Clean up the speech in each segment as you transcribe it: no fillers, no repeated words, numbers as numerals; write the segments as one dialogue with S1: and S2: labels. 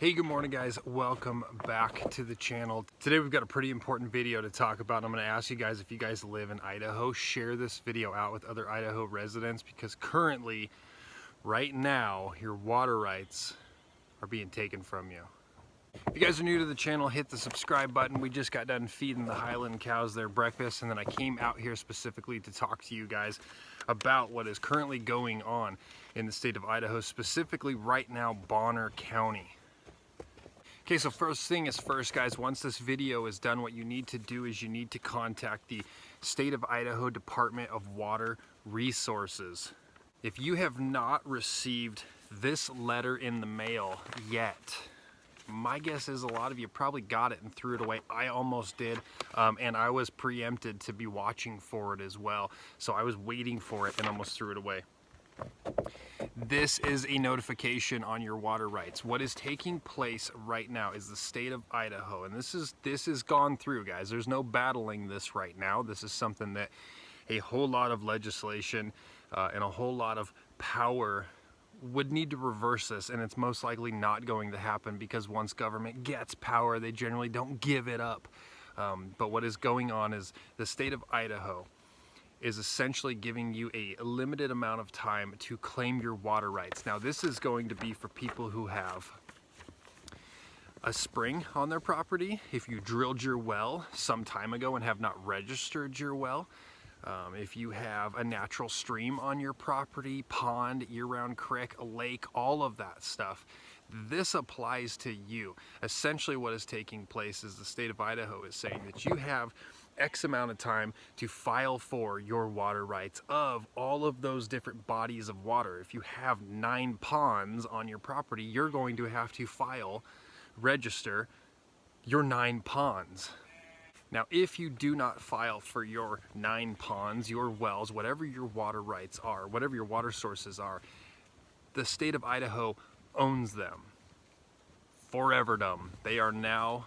S1: Hey, good morning guys. Welcome back to the channel. Today we've got a pretty important video to talk about. I'm going to ask you guys, if you guys live in Idaho, share this video out with other Idaho residents, because currently, right now, your water rights are being taken from you. If you guys are new to the channel, hit the subscribe button. We just got done feeding the Highland cows their breakfast, and then I came out here specifically to talk to you guys about what is currently going on in the state of Idaho, specifically right now, Bonner County. Okay, so first thing is first, guys. Once this video is done, what you need to do is you need to contact the State of Idaho Department of Water Resources. If you have not received this letter in the mail yet, my guess is a lot of you probably got it and threw it away. I almost did, and I was preempted to be watching for it as well. So I was waiting for it and almost threw it away. This is a notification on your water rights. What is taking place right now is the state of Idaho, and this is gone through, guys. There's no battling this right now. This is something that a whole lot of legislation and a whole lot of power would need to reverse this, and it's most likely not going to happen, because once government gets power, they generally don't give it up. But what is going on is the state of Idaho is essentially giving you a limited amount of time to claim your water rights. Now, this is going to be for people who have a spring on their property, if you drilled your well some time ago and have not registered your well, if you have a natural stream on your property, pond, year-round creek, a lake, all of that stuff. This applies to you. Essentially what is taking place is the state of Idaho is saying that you have X amount of time to file for your water rights of all of those different bodies of water. If you have 9 ponds on your property, you're going to have to register your 9 ponds. Now, if you do not file for your 9 ponds, your wells, whatever your water rights are, whatever your water sources are, the state of Idaho owns them. Foreverdom. They are now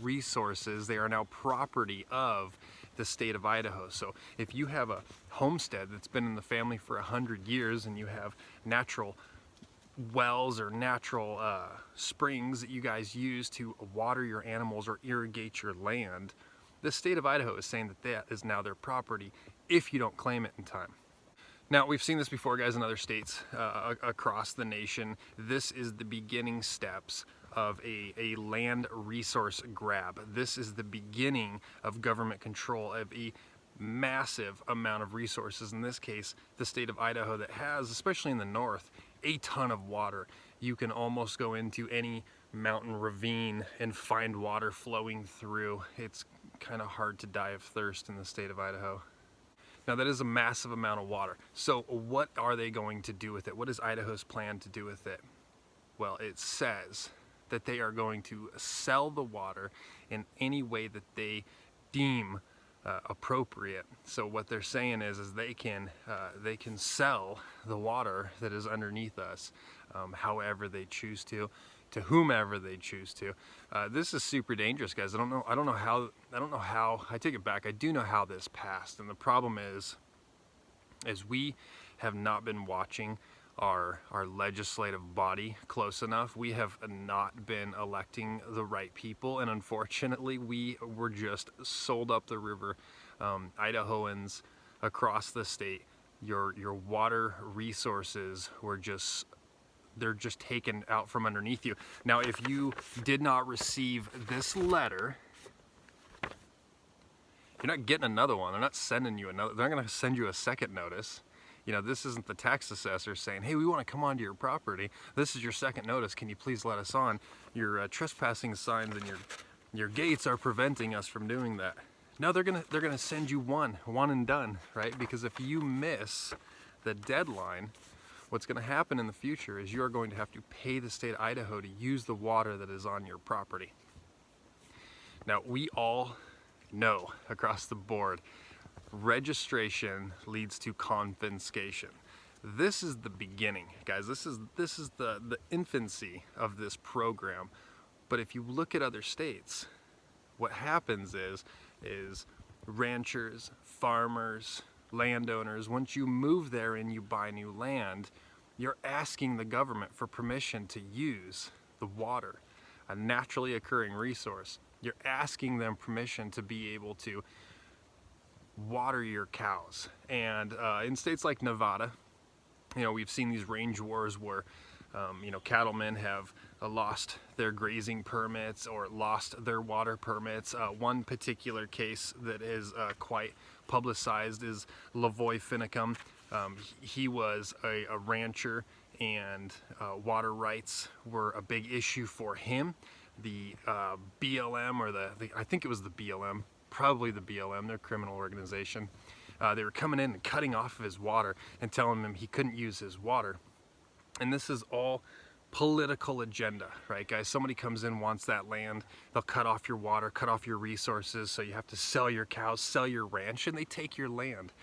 S1: resources, they are now property of the state of Idaho. So if you have a homestead that's been in the family for 100 years and you have natural wells or natural springs that you guys use to water your animals or irrigate your land, the state of Idaho is saying that that is now their property if you don't claim it in time. Now, we've seen this before, guys, in other states across the nation. This is the beginning steps of a land resource grab. This is the beginning of government control of a massive amount of resources. In this case, the state of Idaho, that has, especially in the north, a ton of water. You can almost go into any mountain ravine and find water flowing through. It's kind of hard to die of thirst in the state of Idaho. Now, that is a massive amount of water. So what are they going to do with it? What is Idaho's plan to do with it? Well, it says that they are going to sell the water in any way that they deem appropriate. So what they're saying is they can sell the water that is underneath us however they choose to whomever they choose to. This is super dangerous, guys. I don't know how, I take it back, I do know how this passed, and the problem is we have not been watching our legislative body close enough. We have not been electing the right people, and unfortunately we were just sold up the river. Idahoans across the state, your water resources were they're just taken out from underneath you. Now, if you did not receive this letter, you're not getting another one. They're not sending you another. They're not going to send you a second notice. You know, this isn't the tax assessor saying, hey, we want to come onto your property. This is your second notice. Can you please let us on? Your trespassing signs and your gates are preventing us from doing that. No, they're gonna send you one and done, right? Because if you miss the deadline, what's going to happen in the future is you're going to have to pay the state of Idaho to use the water that is on your property. Now, we all know across the board, registration leads to confiscation. This is the beginning, guys. This is the infancy of this program. But if you look at other states, what happens is ranchers, farmers, landowners, once you move there and you buy new land, you're asking the government for permission to use the water, a naturally occurring resource. You're asking them permission to be able to water your cows. And in states like Nevada, you know, we've seen these range wars where you know, cattlemen have lost their grazing permits or lost their water permits. One particular case that is quite publicized is Lavoy Finicum. He was a rancher, and water rights were a big issue for him. The BLM, or I think it was the BLM, probably the BLM, their criminal organization, they were coming in and cutting off of his water and telling him he couldn't use his water. And this is all political agenda, right, guys? Somebody comes in, wants that land, they'll cut off your water, cut off your resources, so you have to sell your cows, sell your ranch, and they take your land.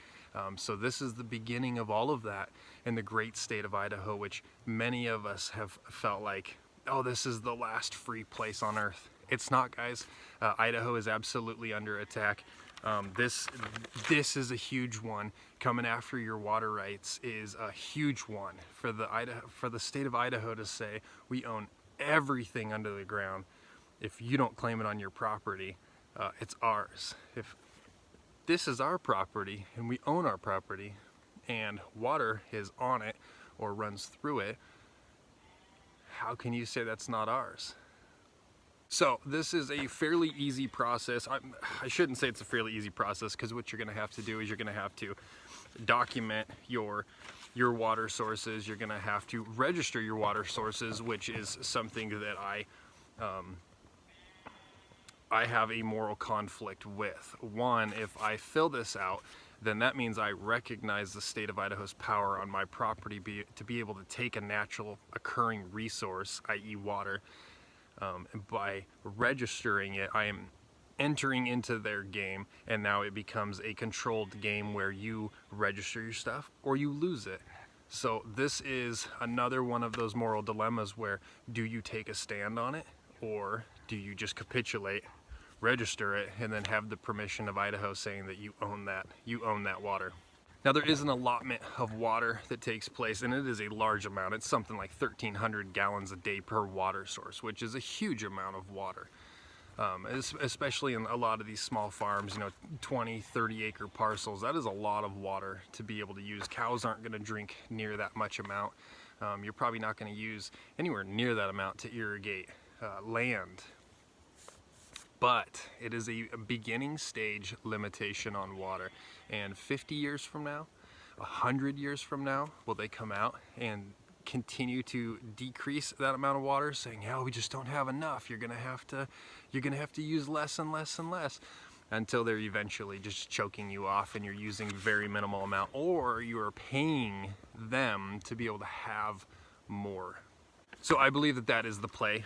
S1: So this is the beginning of all of that in the great state of Idaho, which many of us have felt like, oh, this is the last free place on earth. It's not, guys. Idaho is absolutely under attack. This is a huge one. Coming after your water rights is a huge one for the state of Idaho to say we own everything under the ground. If you don't claim it on your property, it's ours. If this is our property and we own our property and water is on it or runs through it, how can you say that's not ours? So this is a fairly easy process. I shouldn't say it's a fairly easy process, because what you're going to have to do is you're going to have to document your water sources. You're going to have to register your water sources, which is something that I have a moral conflict with. One, if I fill this out, then that means I recognize the state of Idaho's power on my property to be able to take a natural occurring resource, i.e. water. And by registering it, I am entering into their game, and now it becomes a controlled game where you register your stuff or you lose it. So this is another one of those moral dilemmas where, do you take a stand on it, or do you just capitulate, register it, and then have the permission of Idaho saying that you own that water? Now, there is an allotment of water that takes place, and it is a large amount. It's something like 1,300 gallons a day per water source, which is a huge amount of water, especially in a lot of these small farms, you know, 20, 30 acre parcels. That is a lot of water to be able to use. Cows aren't going to drink near that much amount. You're probably not going to use anywhere near that amount to irrigate land. But it is a beginning stage limitation on water. And 50 years from now, 100 years from now, will they come out and continue to decrease that amount of water, saying, "Yeah, we just don't have enough. You're gonna have to use less and less and less," until they're eventually just choking you off and you're using very minimal amount, or you are paying them to be able to have more. So I believe that is the play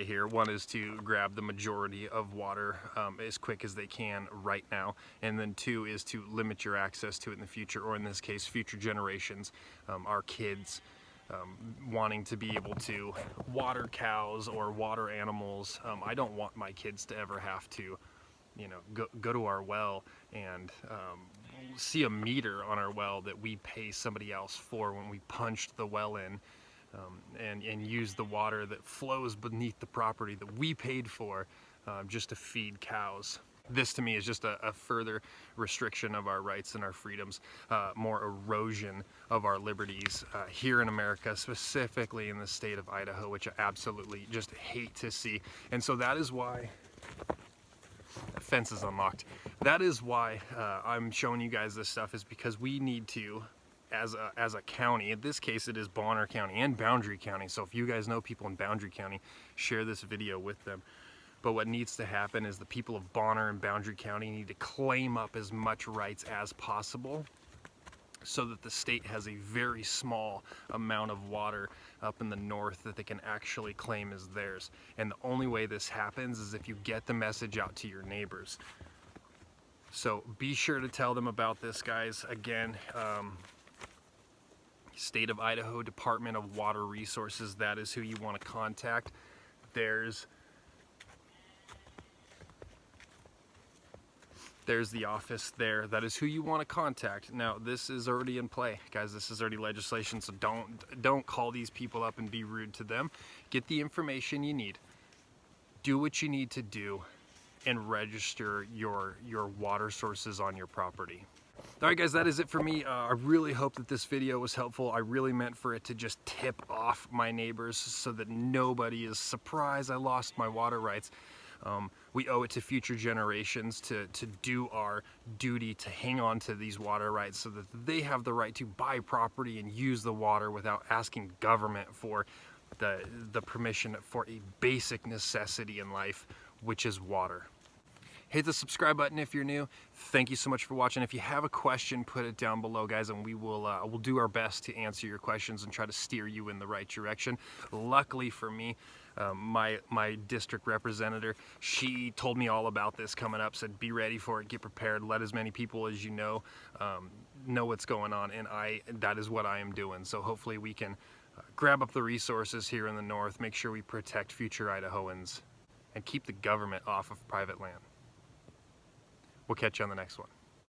S1: here. One is to grab the majority of water as quick as they can right now, and then two is to limit your access to it in the future, or in this case, future generations, our kids, wanting to be able to water cows or water animals. I don't want my kids to ever have to, you know, go to our well and see a meter on our well that we pay somebody else for when we punched the well in. And use the water that flows beneath the property that we paid for just to feed cows. This to me is just a further restriction of our rights and our freedoms, more erosion of our liberties here in America, specifically in the state of Idaho, which I absolutely just hate to see. And so that is why the fence is unlocked. That is why I'm showing you guys this stuff, is because we need to, as a county, in this case it is Bonner County and Boundary County, so if you guys know people in Boundary County, share this video with them. But what needs to happen is the people of Bonner and Boundary County need to claim up as much rights as possible, so that the state has a very small amount of water up in the north that they can actually claim as theirs. And the only way this happens is if you get the message out to your neighbors. So be sure to tell them about this, guys. Again, State of Idaho Department of Water Resources, that is who you want to contact. There's There's the office there. That is who you want to contact. Now, this is already in play, guys. This is already legislation, so don't call these people up and be rude to them. Get the information you need. Do what you need to do and register your water sources on your property. All right, guys, that is it for me. I really hope that this video was helpful. I really meant for it to just tip off my neighbors so that nobody is surprised I lost my water rights. We owe it to future generations to do our duty to hang on to these water rights so that they have the right to buy property and use the water without asking government for the permission for a basic necessity in life, which is water. Hit the subscribe button if you're new. Thank you so much for watching. If you have a question, put it down below, guys, and we'll do our best to answer your questions and try to steer you in the right direction. Luckily for me, my district representative, she told me all about this coming up, said be ready for it, get prepared, let as many people as you know what's going on, and that is what I am doing. So hopefully we can grab up the resources here in the north, make sure we protect future Idahoans, and keep the government off of private land. We'll catch you on the next one.